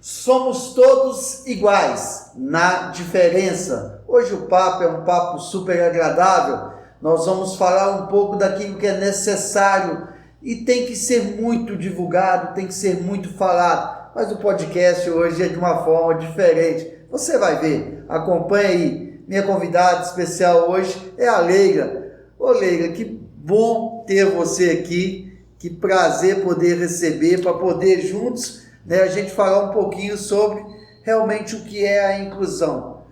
Somos todos iguais na diferença. Hoje o papo é um papo super agradável. Nós vamos falar um pouco daquilo que é necessário e tem que ser muito divulgado, tem que ser muito falado. Mas o podcast hoje é de uma forma diferente. Você vai ver, acompanha aí. Minha convidada especial hoje é a Leila. Ô Leila, que bom ter você aqui, que prazer poder receber, para poder juntos a gente falar um pouquinho sobre realmente o que é a inclusão.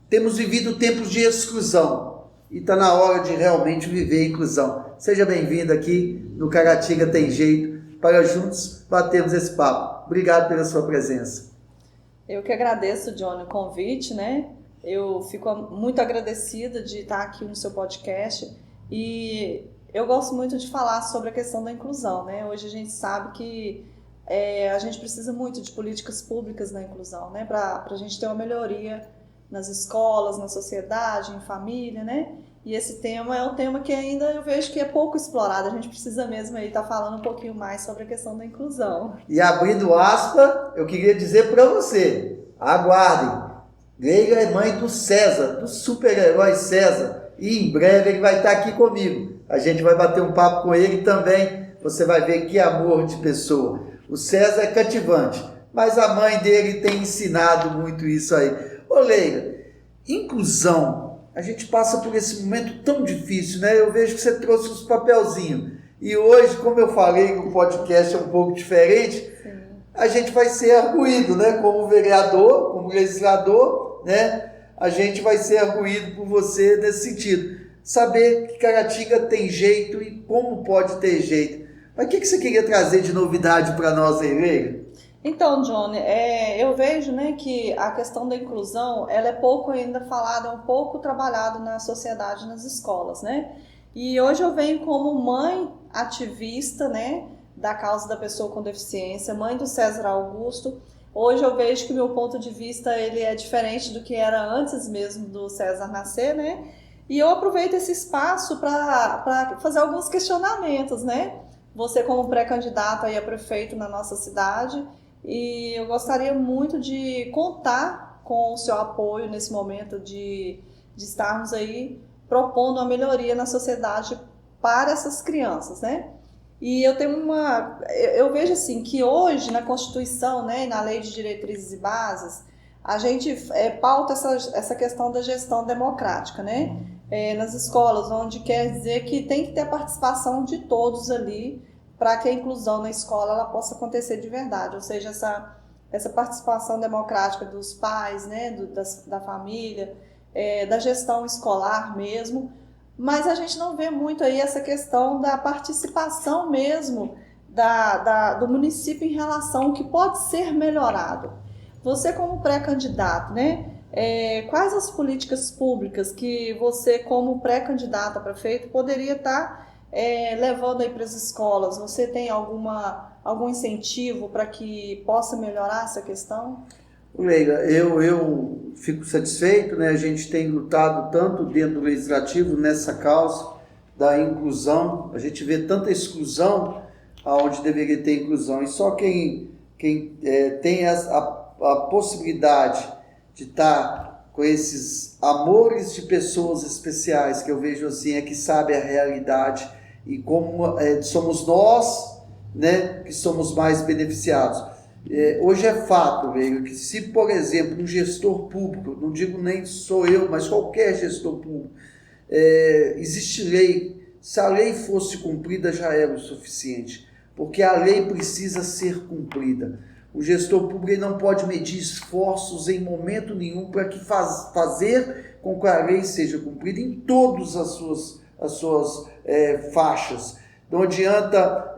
Temos vivido tempos de exclusão e está na hora de realmente viver a inclusão. Seja bem-vindo aqui no Caratinga Tem Jeito, para juntos batermos esse papo. Obrigado pela sua presença. Eu que agradeço, Johnny, o convite, né? Eu fico muito agradecida de estar aqui no seu podcast e eu gosto muito de falar sobre a questão da inclusão, né? Hoje a gente sabe que a gente precisa muito de políticas públicas na inclusão, né? Para a gente ter uma melhoria nas escolas, na sociedade, em família, né? E esse tema é um tema que ainda eu vejo que é pouco explorado. A gente precisa mesmo aí estar falando um pouquinho mais sobre a questão da inclusão. E abrindo aspas, eu queria dizer para você, aguardem. Leila é mãe do César, do super-herói César. E em breve ele vai estar aqui comigo. A gente vai bater um papo com ele também. Você vai ver que amor de pessoa. O César é cativante, mas a mãe dele tem ensinado muito isso aí. Ô Leila, inclusão, a gente passa por esse momento tão difícil, né? Eu vejo que você trouxe os papelzinhos. E hoje, como eu falei, o podcast é um pouco diferente, sim, a gente vai ser arguído, né? Como vereador, como legislador, né? A gente vai ser arguído por você nesse sentido. Saber que Caratinga tem jeito e como pode ter jeito. Mas o que você queria trazer de novidade para nós aí, Leila? Então, Johnny, eu vejo, né, que a questão da inclusão, ela é pouco ainda falada, é um pouco trabalhada na sociedade, nas escolas, né? E hoje eu venho como mãe ativista, né, da causa da pessoa com deficiência, mãe do César Augusto. Hoje eu vejo que meu ponto de vista ele é diferente do que era antes mesmo do César nascer, né? E eu aproveito esse espaço para fazer alguns questionamentos, né? Você como pré-candidato aí a prefeito na nossa cidade, e eu gostaria muito de contar com o seu apoio nesse momento de estarmos aí propondo uma melhoria na sociedade para essas crianças, né? E eu vejo assim que hoje na Constituição, né, e na Lei de Diretrizes e Bases, a gente pauta essa questão da gestão democrática, né? Nas escolas, onde quer dizer que tem que ter a participação de todos ali para que a inclusão na escola ela possa acontecer de verdade, ou seja, essa participação democrática dos pais, né, da família, da gestão escolar mesmo, mas a gente não vê muito aí essa questão da participação mesmo do município em relação ao que pode ser melhorado. Você como pré-candidato, né? Quais as políticas públicas que você, como pré-candidato a prefeito, poderia estar levando aí para as escolas? Você tem algum incentivo para que possa melhorar essa questão? Leila, eu fico satisfeito, né? A gente tem lutado tanto dentro do Legislativo nessa causa da inclusão. A gente vê tanta exclusão aonde deveria ter inclusão. E só quem tem a possibilidade de estar com esses amores de pessoas especiais, que eu vejo assim, que sabe a realidade e como somos nós, né, que somos mais beneficiados. Hoje é fato, velho, que se, por exemplo, um gestor público, não digo nem sou eu, mas qualquer gestor público, existe lei, se a lei fosse cumprida já era o suficiente, porque a lei precisa ser cumprida. O gestor público não pode medir esforços em momento nenhum para que fazer com que a lei seja cumprida em todas as suas faixas. Não adianta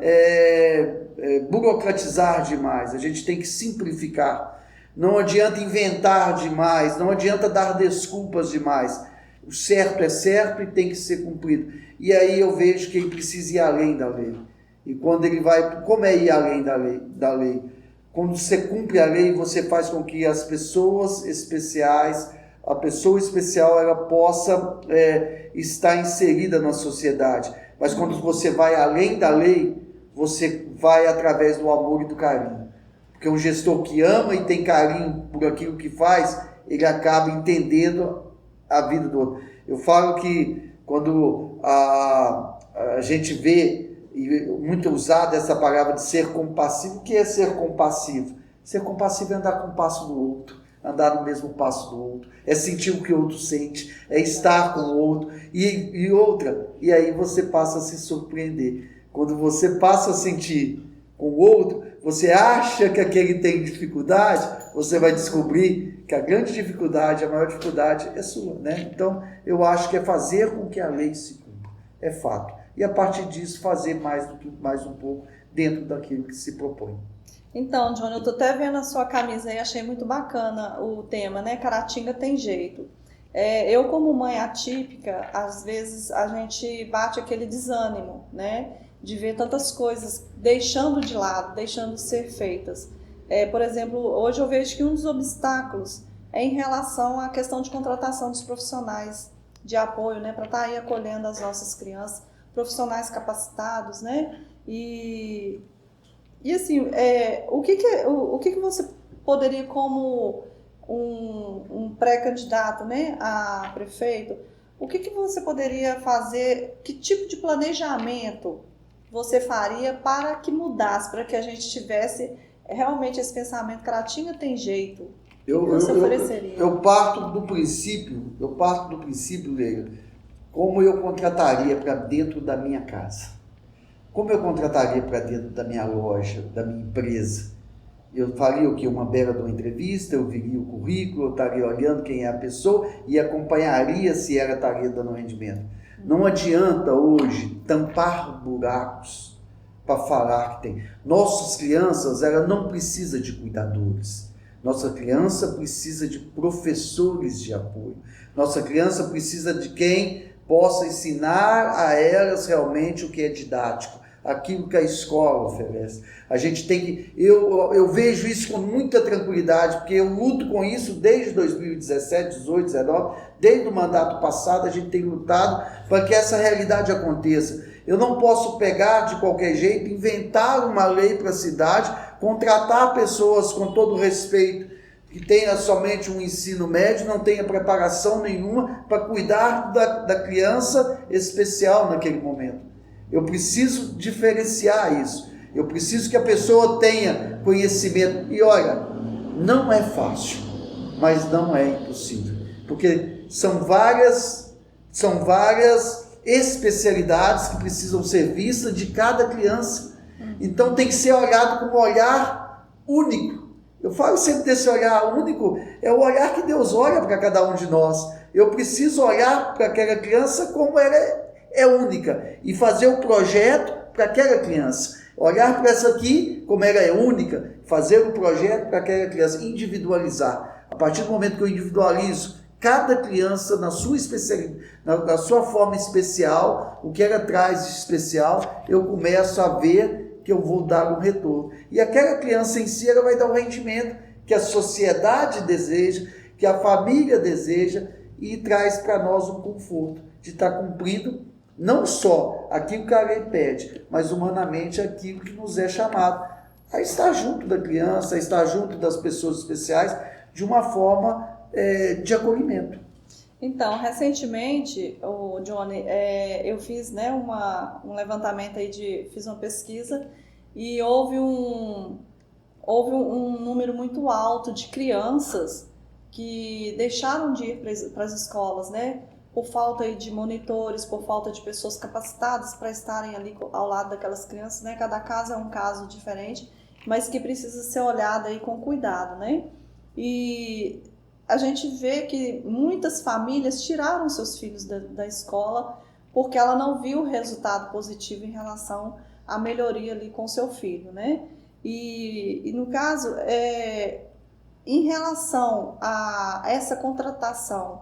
burocratizar demais, a gente tem que simplificar. Não adianta inventar demais, não adianta dar desculpas demais. O certo é certo e tem que ser cumprido. E aí eu vejo que ele precisa ir além da lei. E quando ele vai, como é ir além da lei? Quando você cumpre a lei, você faz com que as pessoas especiais, a pessoa especial, ela possa estar inserida na sociedade. Mas quando você vai além da lei, você vai através do amor e do carinho. Porque um gestor que ama e tem carinho por aquilo que faz, ele acaba entendendo a vida do outro. Eu falo que quando a gente vê muito usada essa palavra de ser compassivo, o que é ser compassivo? Ser compassivo é andar com o passo do outro, andar no mesmo passo do outro, é sentir o que o outro sente, é estar com o outro. E aí você passa a se surpreender. Quando você passa a sentir com o outro, você acha que aquele tem dificuldade, você vai descobrir que a grande dificuldade, a maior dificuldade é sua, né? Então, eu acho que é fazer com que a lei se cumpra, é fato. E a partir disso, fazer mais um pouco dentro daquilo que se propõe. Então, Johnny, eu tô até vendo a sua camisa aí, achei muito bacana o tema, né? Caratinga tem jeito. Eu, como mãe atípica, às vezes a gente bate aquele desânimo, né? De ver tantas coisas deixando de lado, deixando de ser feitas. Por exemplo, hoje eu vejo que um dos obstáculos é em relação à questão de contratação dos profissionais de apoio, né? Para estar aí acolhendo as nossas crianças, profissionais capacitados, né? E assim, o que você poderia, como um pré-candidato, né, a prefeito, o que você poderia fazer, que tipo de planejamento você faria para que mudasse, para que a gente tivesse realmente esse pensamento, Caratinga tem jeito? O que você ofereceria? Eu parto do princípio, Leila, como eu contrataria para dentro da minha casa. Como eu contrataria para dentro da minha loja, da minha empresa? Eu faria o quê? Uma bela de uma entrevista, eu viria o currículo, eu estaria olhando quem é a pessoa e acompanharia se ela estaria dando rendimento. Não adianta hoje tampar buracos para falar que tem. Nossas crianças, ela não precisa de cuidadores. Nossa criança precisa de professores de apoio. Nossa criança precisa de quem possa ensinar a elas realmente o que é didático, aquilo que a escola oferece. A gente tem que... Eu vejo isso com muita tranquilidade, porque eu luto com isso desde 2017, 18, 19, desde o mandato passado a gente tem lutado para que essa realidade aconteça. Eu não posso pegar de qualquer jeito, inventar uma lei para a cidade, contratar pessoas com todo respeito, que tenha somente um ensino médio, não tenha preparação nenhuma para cuidar da criança especial naquele momento. Eu preciso diferenciar isso. Eu preciso que a pessoa tenha conhecimento. E olha, não é fácil, mas não é impossível. Porque são várias especialidades que precisam ser vistas de cada criança. Então tem que ser olhado com um olhar único. Eu falo sempre desse olhar único, é o olhar que Deus olha para cada um de nós. Eu preciso olhar para aquela criança como ela é única e fazer o projeto para aquela criança. Olhar para essa aqui como ela é única, fazer o projeto para aquela criança, individualizar. A partir do momento que eu individualizo cada criança na sua especialidade, na sua forma especial, o que ela traz de especial, eu começo a ver que eu vou dar um retorno. E aquela criança em si, ela vai dar o rendimento que a sociedade deseja, que a família deseja, e traz para nós um conforto de estar cumprindo não só aquilo que a lei pede, mas humanamente aquilo que nos é chamado a estar junto da criança, a estar junto das pessoas especiais, de uma forma de acolhimento. Então, recentemente, Johnny, eu fiz, né, um levantamento aí, fiz uma pesquisa e houve um número muito alto de crianças que deixaram de ir para as escolas, né, por falta aí de monitores, por falta de pessoas capacitadas para estarem ali ao lado daquelas crianças, né, cada caso é um caso diferente, mas que precisa ser olhado aí com cuidado, né, e a gente vê que muitas famílias tiraram seus filhos da escola porque ela não viu o resultado positivo em relação à melhoria ali com seu filho, né? E no caso, em relação a essa contratação,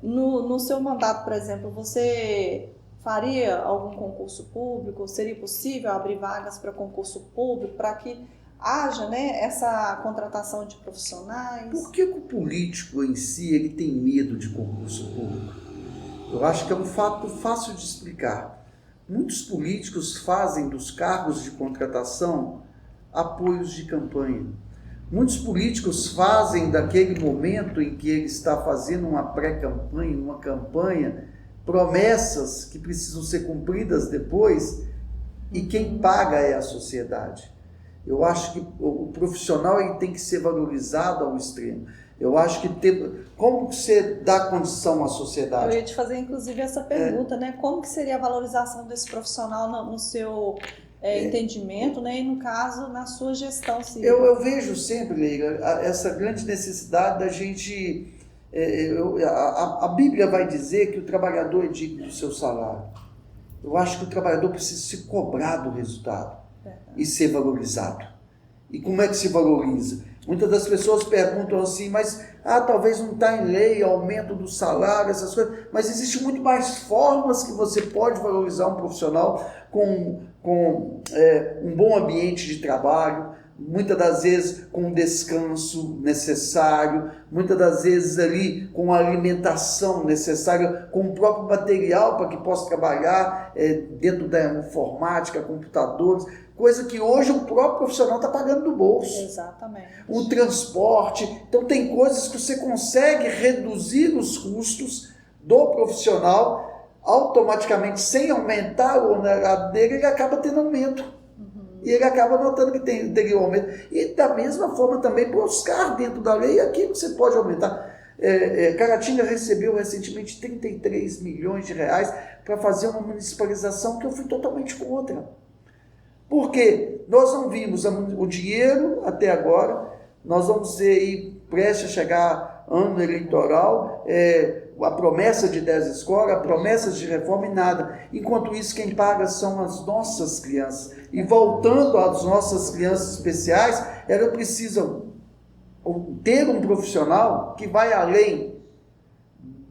no seu mandato, por exemplo, você faria algum concurso público? Seria possível abrir vagas para concurso público para que haja, né, essa contratação de profissionais? Por que o político em si ele tem medo de concurso público? Eu acho que é um fato fácil de explicar. Muitos políticos fazem dos cargos de contratação apoios de campanha. Muitos políticos fazem daquele momento em que ele está fazendo uma pré-campanha, uma campanha, promessas que precisam ser cumpridas depois, e quem paga é a sociedade. Eu acho que o profissional ele tem que ser valorizado ao extremo. Eu acho que como você dá condição à sociedade? Eu ia te fazer, inclusive, essa pergunta, né? Como que seria a valorização desse profissional no seu entendimento, né? E, no caso, na sua gestão civil? Eu vejo sempre, Leila, essa grande necessidade da gente... a Bíblia vai dizer que o trabalhador é digno do seu salário. Eu acho que o trabalhador precisa se cobrar do resultado e ser valorizado. E como é que se valoriza? Muitas das pessoas perguntam assim, mas talvez não está em lei, aumento do salário, essas coisas, mas existem muito mais formas que você pode valorizar um profissional com um bom ambiente de trabalho, muitas das vezes com um descanso necessário, muitas das vezes ali com a alimentação necessária, com o próprio material para que possa trabalhar dentro da informática, computadores, coisa que hoje o próprio profissional está pagando do bolso. Exatamente. O transporte. Então tem coisas que você consegue reduzir os custos do profissional automaticamente, sem aumentar o honorário dele, ele acaba tendo aumento. E ele acaba notando que teria um aumento. E da mesma forma também buscar dentro da lei aquilo que você pode aumentar. Caratinga recebeu recentemente 33 milhões de reais para fazer uma municipalização que eu fui totalmente contra. Porque nós não vimos o dinheiro até agora, nós vamos ver aí, prestes a chegar ano eleitoral, a promessa de 10 escolas, a promessa de reforma e nada. Enquanto isso, quem paga são as nossas crianças. E voltando às nossas crianças especiais, elas precisam ter um profissional que vai além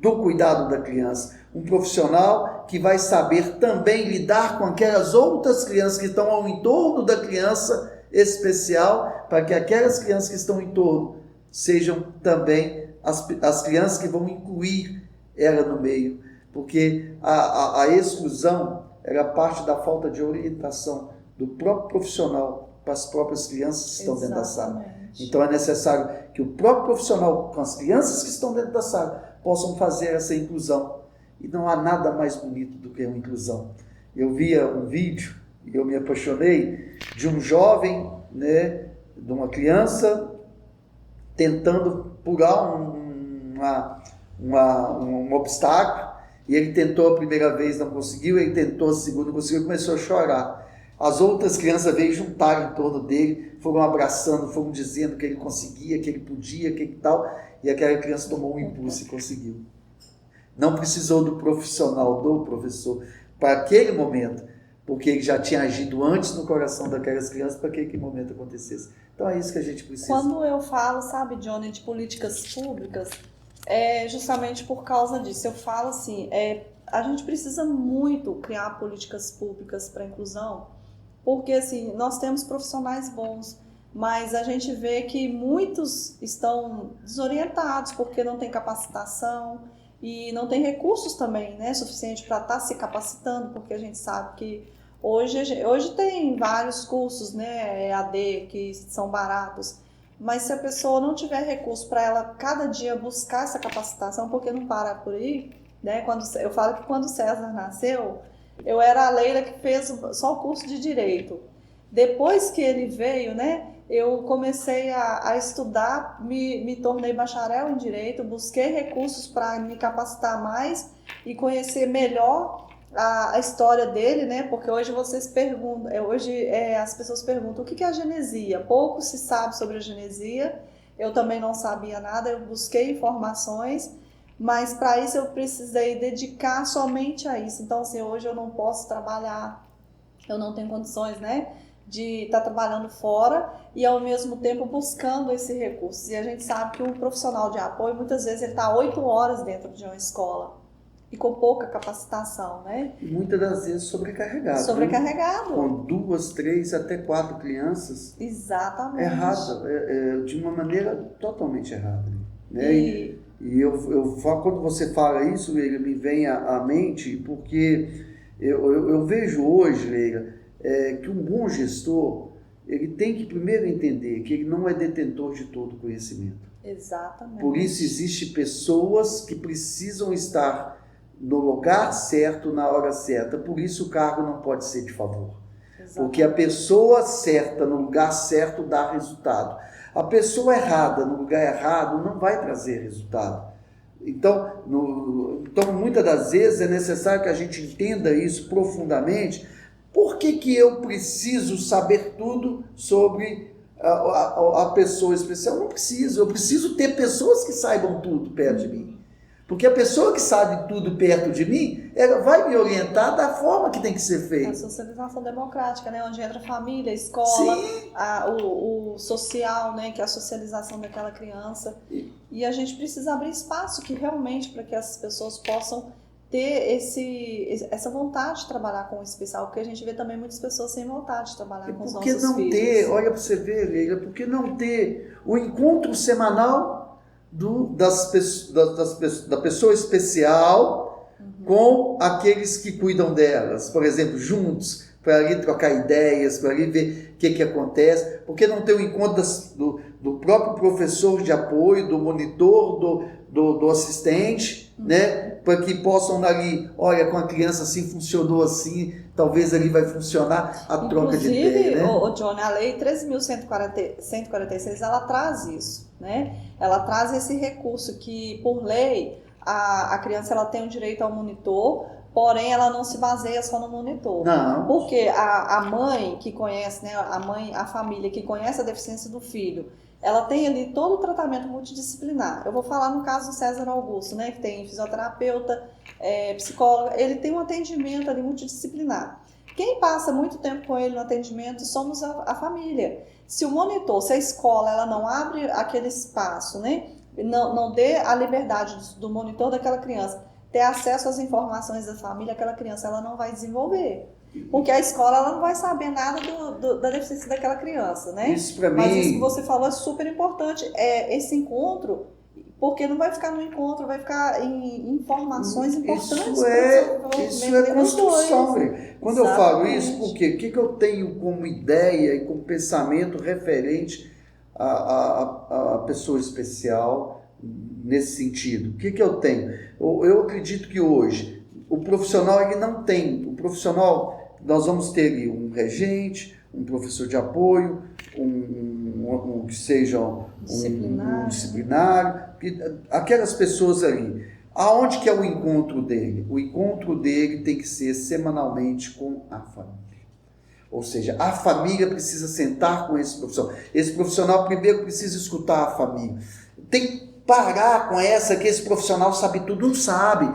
do cuidado da criança. Um profissional que vai saber também lidar com aquelas outras crianças que estão ao entorno da criança especial, para que aquelas crianças que estão em torno sejam também as crianças que vão incluir ela no meio. Porque a exclusão era parte da falta de orientação do próprio profissional para as próprias crianças que estão dentro da sala. Então é necessário que o próprio profissional, com as crianças que estão dentro da sala, possam fazer essa inclusão. E não há nada mais bonito do que uma inclusão. Eu via um vídeo, e eu me apaixonei, de um jovem, né, de uma criança, tentando pular um obstáculo, e ele tentou a primeira vez, não conseguiu, ele tentou a segunda, não conseguiu, começou a chorar. As outras crianças veio juntar em torno dele, foram abraçando, foram dizendo que ele conseguia, que ele podia, que tal, e aquela criança tomou um impulso e conseguiu. Não precisou do profissional, do professor, para aquele momento, porque ele já tinha agido antes no coração daquelas crianças para que aquele momento acontecesse. Então é isso que a gente precisa. Quando eu falo, sabe, Johnny, de políticas públicas, é justamente por causa disso. Eu falo assim, a gente precisa muito criar políticas públicas para a inclusão, porque assim, nós temos profissionais bons, mas a gente vê que muitos estão desorientados porque não tem capacitação e não tem recursos também, né, suficiente para estar se capacitando, porque a gente sabe que hoje tem vários cursos, né, EAD, que são baratos, mas se a pessoa não tiver recurso para ela cada dia buscar essa capacitação, porque não para por aí, né? Eu falo que quando o César nasceu, eu era a Leila que fez só o curso de Direito. Depois que ele veio, né, eu comecei a estudar, me tornei bacharel em Direito, busquei recursos para me capacitar mais e conhecer melhor a história dele, né? Porque hoje vocês perguntam, as pessoas perguntam o que é a genesia. Pouco se sabe sobre a genesia, eu também não sabia nada, eu busquei informações, mas para isso eu precisei dedicar somente a isso. Então, assim, hoje eu não posso trabalhar, eu não tenho condições, né, de estar trabalhando fora e ao mesmo tempo buscando esse recurso. E a gente sabe que um profissional de apoio, muitas vezes ele está 8 horas dentro de uma escola e com pouca capacitação, né? E muitas das vezes sobrecarregado. Sobrecarregado. Né? Com 2, 3, até 4 crianças. Exatamente. Errada, de uma maneira totalmente errada. Né? E eu quando você fala isso, Leila, me vem à mente, porque eu vejo hoje, Leila, que um bom gestor, ele tem que primeiro entender que ele não é detentor de todo conhecimento. Exatamente. Por isso existem pessoas que precisam estar no lugar certo, na hora certa. Por isso o cargo não pode ser de favor. Exatamente. Porque a pessoa certa, no lugar certo, dá resultado. A pessoa errada, no lugar errado, não vai trazer resultado. Então, muitas das vezes é necessário que a gente entenda isso profundamente. Por que eu preciso saber tudo sobre a pessoa especial? Não preciso. Eu preciso ter pessoas que saibam tudo perto de mim. Porque a pessoa que sabe tudo perto de mim, ela vai me orientar da forma que tem que ser feito. A socialização democrática, né? Onde entra a família, a escola, o social, né? Que é a socialização daquela criança. E a gente precisa abrir espaço que realmente para que essas pessoas possam ter essa vontade de trabalhar com o especial, porque a gente vê também muitas pessoas sem vontade de trabalhar com os nossos filhos. Por que não ter, olha para você ver, Leila, por que não ter o encontro semanal da pessoa especial com aqueles que cuidam delas, por exemplo, juntos, para ali trocar ideias, para ali ver o que acontece? Por que não ter o encontro do próprio professor de apoio, do monitor, do assistente, né? Para que possam ali, olha, com a criança assim funcionou assim, talvez ali vai funcionar a troca de ideia, né? Inclusive, Johnny, a lei 13.146, ela traz isso, né? Ela traz esse recurso que, por lei, a criança ela tem o direito ao monitor, porém ela não se baseia só no monitor. Não. Porque a mãe que conhece, né, a família que conhece a deficiência do filho, ela tem ali todo o tratamento multidisciplinar. Eu vou falar no caso do César Augusto, né, que tem fisioterapeuta, psicóloga, ele tem um atendimento ali multidisciplinar. Quem passa muito tempo com ele no atendimento somos a família. Se o monitor, se a escola ela não abre aquele espaço, né, não dê a liberdade do monitor daquela criança ter acesso às informações da família, aquela criança ela não vai desenvolver. Porque a escola ela não vai saber nada da deficiência daquela criança, né? Isso para mim... Mas isso que você falou é super importante, esse encontro, porque não vai ficar no encontro, vai ficar em informações importantes. Isso é construção. Quando eu falo isso, por quê? O que eu tenho como ideia e como pensamento referente à pessoa especial nesse sentido? O que eu tenho? Eu acredito que hoje o profissional ele não tem. O profissional, nós vamos ter ali um regente, um professor de apoio, que seja um disciplinário, aquelas pessoas ali. Aonde que é o encontro dele? O encontro dele tem que ser semanalmente com a família. Ou seja, a família precisa sentar com esse profissional. Esse profissional primeiro precisa escutar a família. Tem que parar com que esse profissional sabe tudo, não sabe.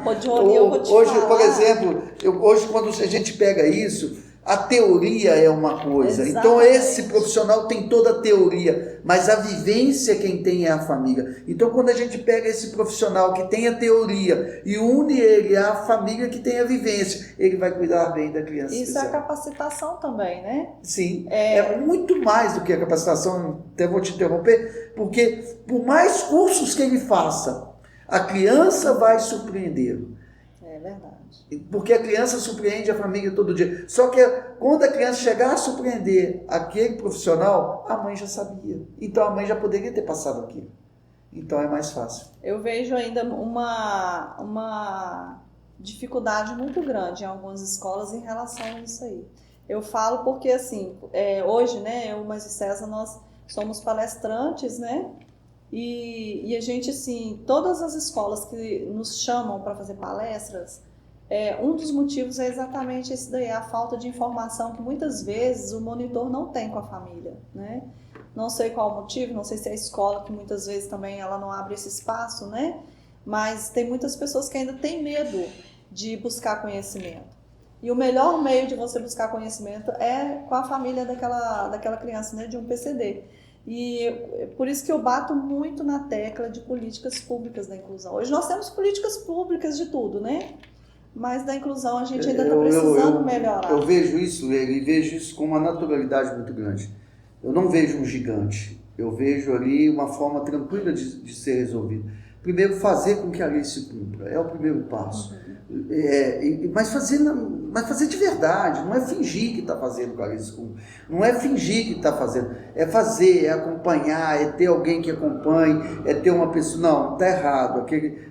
Hoje, por exemplo, hoje quando a gente pega isso, a teoria é uma coisa. Exatamente. Então esse profissional tem toda a teoria, mas a vivência quem tem é a família. Então quando a gente pega esse profissional que tem a teoria e une ele à família que tem a vivência, ele vai cuidar bem da criança. Isso especial. É a capacitação também, né? Sim, é muito mais do que a capacitação, até vou te interromper, porque por mais cursos que ele faça, a criança vai surpreendê-lo. É verdade. Porque a criança surpreende a família todo dia. Só que quando a criança chegar a surpreender aquele profissional, a mãe já sabia. Então a mãe já poderia ter passado aquilo. Então é mais fácil. Eu vejo ainda uma dificuldade muito grande em algumas escolas em relação a isso aí. Eu falo porque, assim, hoje, né, eu, mas o César, nós somos palestrantes, né? E a gente, assim, todas as escolas que nos chamam para fazer palestras, um dos motivos é exatamente esse daí, a falta de informação que muitas vezes o monitor não tem com a família, né? Não sei qual o motivo, não sei se é a escola que muitas vezes também ela não abre esse espaço, né? Mas tem muitas pessoas que ainda têm medo de buscar conhecimento. E o melhor meio de você buscar conhecimento é com a família daquela criança, né? De um PCD. E por isso que eu bato muito na tecla de políticas públicas da inclusão. Hoje nós temos políticas públicas de tudo, né? Mas da inclusão a gente ainda está precisando melhorar. Eu vejo isso, e vejo isso com uma naturalidade muito grande. Eu não vejo um gigante, eu vejo ali uma forma tranquila de ser resolvido. Primeiro, fazer com que a lei se cumpra, é o primeiro passo. Mas fazer mas fazer de verdade, não é fingir que está fazendo Clarice School, não é fingir que está fazendo, é fazer, é acompanhar, é ter alguém que acompanhe, é ter uma pessoa, não, está errado,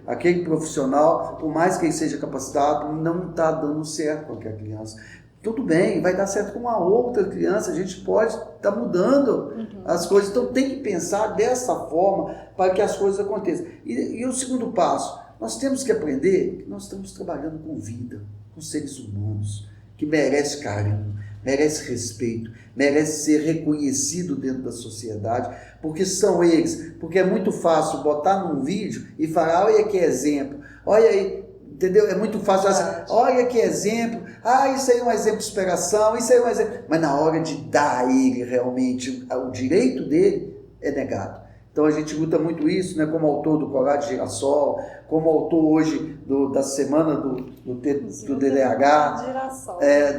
aquele profissional, por mais que ele seja capacitado, não está dando certo com aquela criança. Tudo bem, vai dar certo com uma outra criança, a gente pode estar mudando as coisas, então tem que pensar dessa forma para que as coisas aconteçam. E o segundo passo, nós temos que aprender que nós estamos trabalhando com vida, com seres humanos, que merece carinho, merece respeito, merece ser reconhecido dentro da sociedade, porque são eles, porque é muito fácil botar num vídeo e falar, olha que exemplo, olha aí, entendeu? É muito fácil falar assim, olha que exemplo, isso aí é um exemplo de superação, isso aí é um exemplo, mas na hora de dar a ele realmente o direito dele, é negado. Então a gente luta muito isso, né, como autor do Colar de Girassol, como autor hoje da semana do DDH.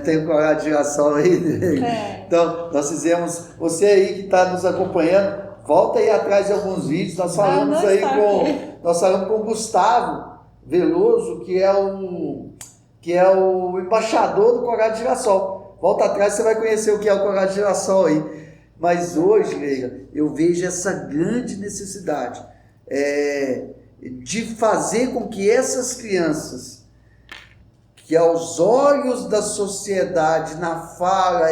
Tem o Colar de Girassol aí. Então nós fizemos, você aí que está nos acompanhando, volta aí atrás de alguns vídeos, nós falamos com o Gustavo Veloso, que é o embaixador do Colar de Girassol. Volta atrás, você vai conhecer o que é o Colar de Girassol aí. Mas hoje, Leila, eu vejo essa grande necessidade de fazer com que essas crianças, que aos olhos da sociedade, na fala,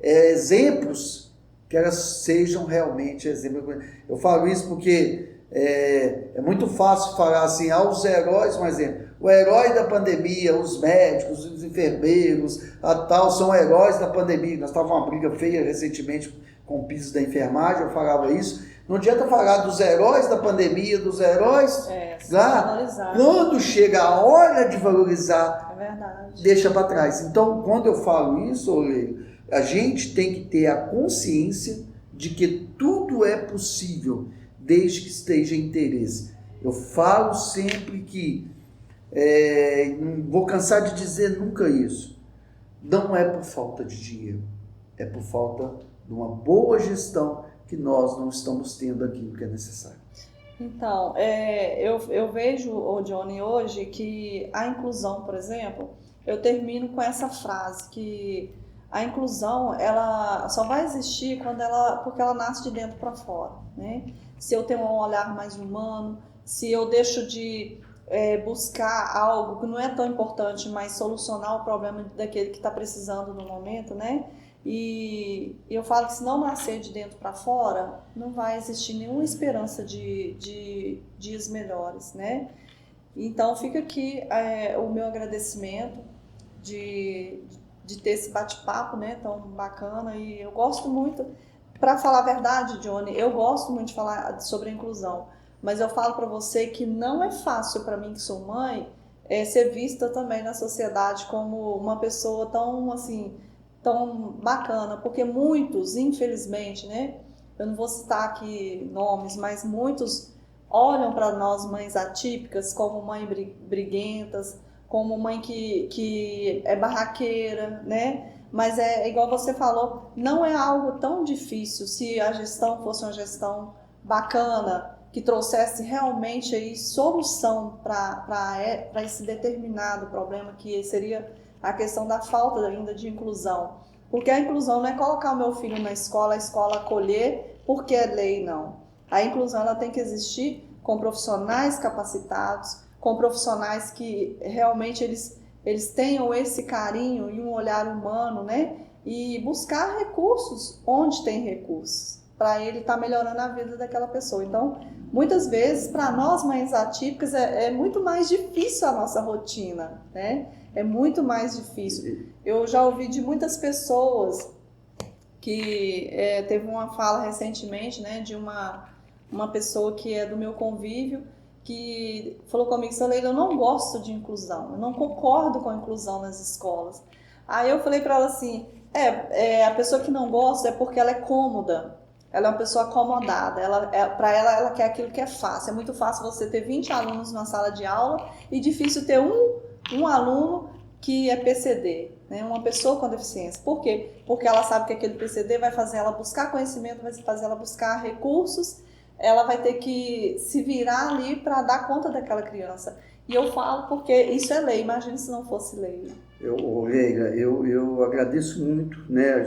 exemplos, que elas sejam realmente exemplos. Eu falo isso porque é muito fácil falar assim, os heróis, por exemplo, o herói da pandemia, os médicos, os enfermeiros, são heróis da pandemia. Nós estávamos uma briga feia recentemente com o piso da enfermagem, eu falava isso. Não adianta falar dos heróis da pandemia, dos heróis lá. Quando chega a hora de valorizar, deixa para trás. Então, quando eu falo isso, a gente tem que ter a consciência de que tudo é possível, desde que esteja em interesse. Eu falo sempre que, não vou cansar de dizer nunca isso, não é por falta de dinheiro, é por falta de uma boa gestão que nós não estamos tendo aquilo que é necessário. Então, eu vejo, Johnny, hoje que a inclusão, por exemplo, eu termino com essa frase, que a inclusão, ela só vai existir porque ela nasce de dentro para fora, né? Se eu tenho um olhar mais humano, se eu deixo de buscar algo que não é tão importante, mas solucionar o problema daquele que está precisando no momento, né? E eu falo que se não nascer de dentro para fora, não vai existir nenhuma esperança de dias melhores, né? Então fica aqui o meu agradecimento de ter esse bate-papo, né, tão bacana. E eu gosto muito, para falar a verdade, Johnny, eu gosto muito de falar sobre a inclusão, mas eu falo para você que não é fácil para mim, que sou mãe, ser vista também na sociedade como uma pessoa tão assim, tão bacana, porque muitos, infelizmente, né, eu não vou citar aqui nomes, mas muitos olham para nós mães atípicas como mãe briguentas, como mãe que é barraqueira, né? Mas é igual você falou, não é algo tão difícil se a gestão fosse uma gestão bacana, que trouxesse realmente aí solução para esse determinado problema, que seria a questão da falta ainda de inclusão. Porque a inclusão não é colocar o meu filho na escola, a escola acolher porque é lei, não. A inclusão ela tem que existir com profissionais capacitados, com profissionais que realmente eles tenham esse carinho e um olhar humano, né? E buscar recursos onde tem recursos, para ele estar melhorando a vida daquela pessoa. Então, muitas vezes, para nós mães atípicas, é muito mais difícil a nossa rotina, né? É muito mais difícil. Eu já ouvi de muitas pessoas que teve uma fala recentemente, né, de uma pessoa que é do meu convívio, que falou comigo, Leila, eu não gosto de inclusão, eu não concordo com a inclusão nas escolas. Aí eu falei para ela assim, a pessoa que não gosta é porque ela é cômoda, ela é uma pessoa acomodada, para ela quer aquilo que é fácil. É muito fácil você ter 20 alunos numa sala de aula e difícil ter um aluno que é PCD, né? Uma pessoa com deficiência. Por quê? Porque ela sabe que aquele PCD vai fazer ela buscar conhecimento, vai fazer ela buscar recursos, ela vai ter que se virar ali para dar conta daquela criança. E eu falo porque isso é lei, imagina se não fosse lei. Leila, eu agradeço muito, né?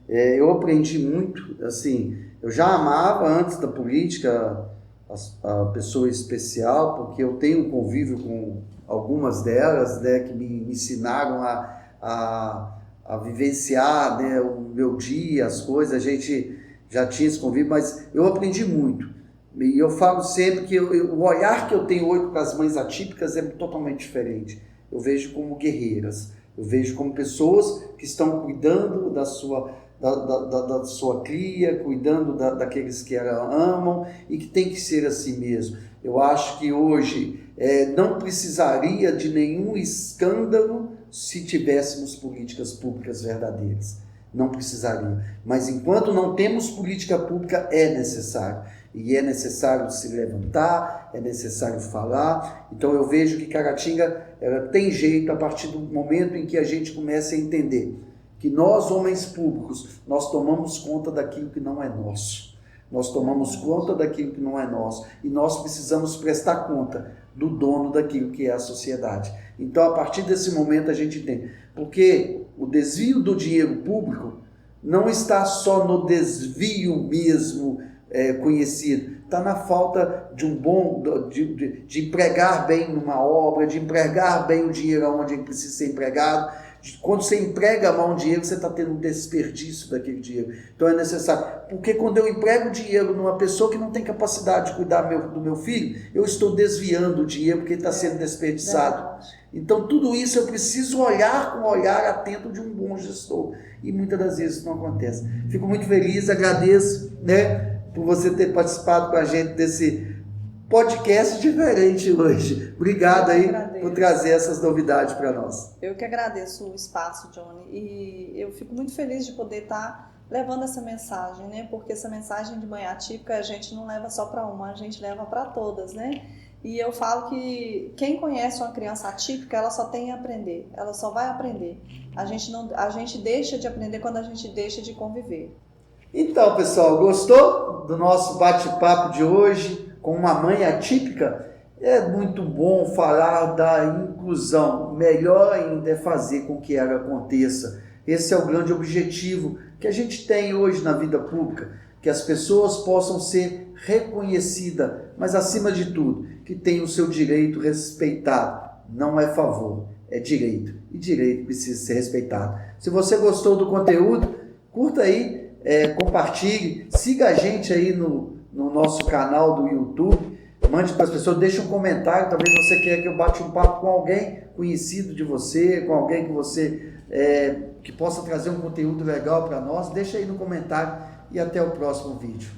Eu aprendi muito, assim, eu já amava antes da política a pessoa especial, porque eu tenho um convívio com algumas delas, né, que me ensinaram a vivenciar, né, o meu dia, as coisas, a gente já tinha esse convívio, mas eu aprendi muito. E eu falo sempre que o olhar que eu tenho hoje para as mães atípicas é totalmente diferente. Eu vejo como guerreiras, eu vejo como pessoas que estão cuidando da sua cria, cuidando daqueles que ela amam, e que tem que ser assim mesmo. Eu acho que hoje não precisaria de nenhum escândalo se tivéssemos políticas públicas verdadeiras. Não precisaria. Mas enquanto não temos política pública, é necessário. E é necessário se levantar, é necessário falar. Então eu vejo que Caratinga ela tem jeito a partir do momento em que a gente começa a entender que nós, homens públicos, nós tomamos conta daquilo que não é nosso. Nós tomamos conta daquilo que não é nosso. E nós precisamos prestar conta do dono daquilo que é a sociedade. Então, a partir desse momento, a gente entende. Porque o desvio do dinheiro público não está só no desvio mesmo conhecido. Está na falta de de empregar bem numa obra, de empregar bem o dinheiro onde ele precisa ser empregado. Quando você emprega mal o dinheiro, você está tendo um desperdício daquele dinheiro. Então é necessário. Porque quando eu emprego dinheiro numa pessoa que não tem capacidade de cuidar do meu filho, eu estou desviando o dinheiro porque ele está sendo desperdiçado. Então tudo isso eu preciso olhar com um olhar atento de um bom gestor. E muitas das vezes não acontece. Fico muito feliz, agradeço, né, por você ter participado com a gente desse podcast diferente hoje. Obrigado aí por trazer essas novidades para nós. Eu que agradeço o espaço, Johnny, e eu fico muito feliz de poder estar levando essa mensagem, né? Porque essa mensagem de mãe atípica a gente não leva só para uma, a gente leva para todas, né? E eu falo que quem conhece uma criança atípica, ela só tem a aprender, ela só vai aprender. A gente deixa de aprender quando a gente deixa de conviver. Então, pessoal, gostou do nosso bate-papo de hoje com uma mãe atípica? É muito bom falar da inclusão. Melhor ainda é fazer com que ela aconteça. Esse é o grande objetivo que a gente tem hoje na vida pública, que as pessoas possam ser reconhecidas, mas acima de tudo, que tenham o seu direito respeitado. Não é favor, é direito. E direito precisa ser respeitado. Se você gostou do conteúdo, curta aí, compartilhe, siga a gente aí no nosso canal do YouTube, mande para as pessoas, deixe um comentário, talvez você queira que eu bate um papo com alguém conhecido de você, com alguém que você que possa trazer um conteúdo legal para nós, deixa aí no comentário e até o próximo vídeo.